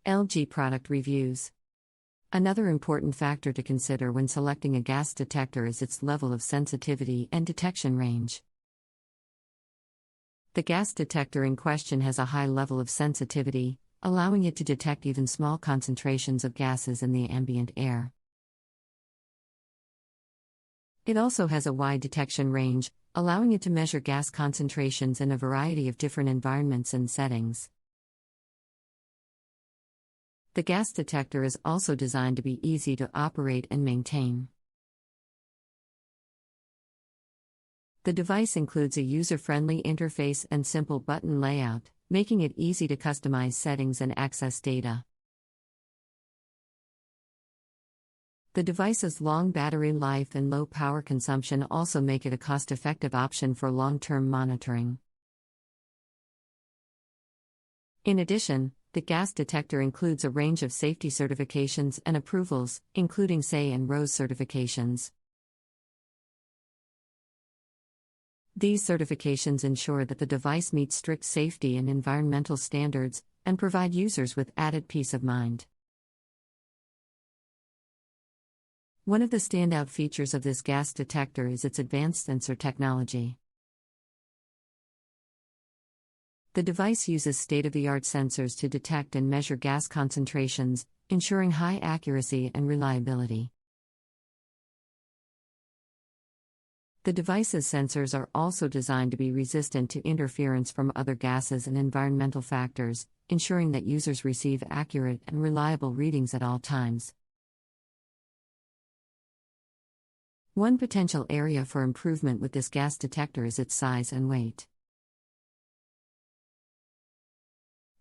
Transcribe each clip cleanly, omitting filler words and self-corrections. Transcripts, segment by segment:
LG product reviews. Another important factor to consider when selecting a gas detector is its level of sensitivity and detection range. The gas detector in question has a high level of sensitivity, allowing it to detect even small concentrations of gases in the ambient air. It also has a wide detection range, allowing it to measure gas concentrations in a variety of different environments and settings. The gas detector is also designed to be easy to operate and maintain. The device includes a user-friendly interface and simple button layout, making it easy to customize settings and access data. The device's long battery life and low power consumption also make it a cost-effective option for long-term monitoring. In addition, the gas detector includes a range of safety certifications and approvals, including SAE and RoHS certifications. These certifications ensure that the device meets strict safety and environmental standards, and provide users with added peace of mind. One of the standout features of this gas detector is its advanced sensor technology. The device uses state-of-the-art sensors to detect and measure gas concentrations, ensuring high accuracy and reliability. The device's sensors are also designed to be resistant to interference from other gases and environmental factors, ensuring that users receive accurate and reliable readings at all times. One potential area for improvement with this gas detector is its size and weight.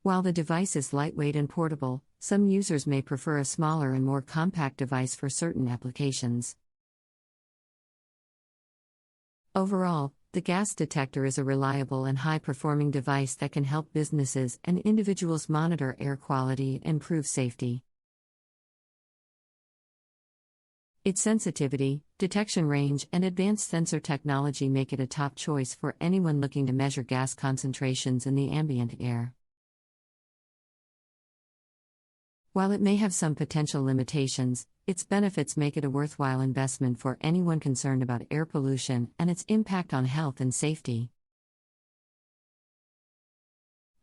While the device is lightweight and portable, some users may prefer a smaller and more compact device for certain applications. Overall, the gas detector is a reliable and high-performing device that can help businesses and individuals monitor air quality and improve safety. Its sensitivity, detection range, and advanced sensor technology make it a top choice for anyone looking to measure gas concentrations in the ambient air. While it may have some potential limitations, its benefits make it a worthwhile investment for anyone concerned about air pollution and its impact on health and safety.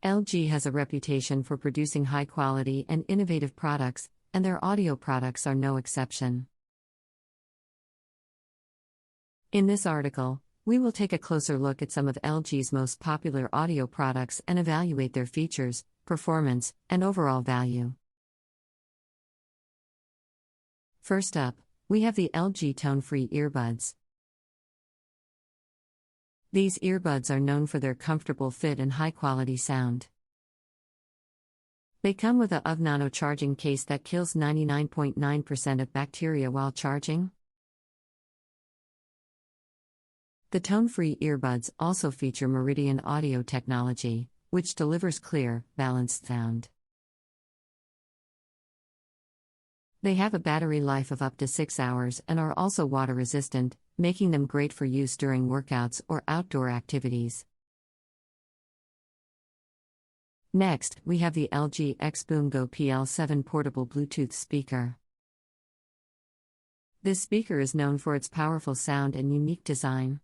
LG has a reputation for producing high-quality and innovative products, and their audio products are no exception. In this article, we will take a closer look at some of LG's most popular audio products and evaluate their features, performance, and overall value. First up, we have the LG tone-free earbuds. These earbuds are known for their comfortable fit and high-quality sound. They come with a nano charging case that kills 99.9% of bacteria while charging. The tone-free earbuds also feature Meridian audio technology, which delivers clear, balanced sound. They have a battery life of up to 6 hours and are also water-resistant, making them great for use during workouts or outdoor activities. Next, we have the LG X-Boom Go PL7 portable Bluetooth speaker. This speaker is known for its powerful sound and unique design.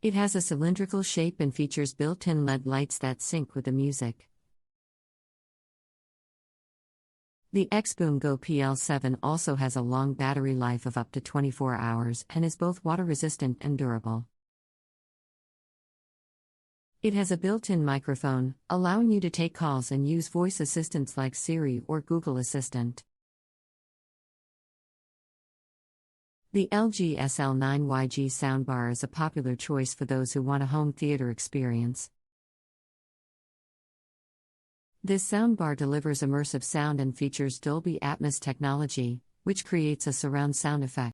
It has a cylindrical shape and features built-in LED lights that sync with the music. The X-Boom Go PL7 also has a long battery life of up to 24 hours and is both water-resistant and durable. It has a built-in microphone, allowing you to take calls and use voice assistants like Siri or Google Assistant. The LG SL9YG soundbar is a popular choice for those who want a home theater experience. This soundbar delivers immersive sound and features Dolby Atmos technology, which creates a surround sound effect.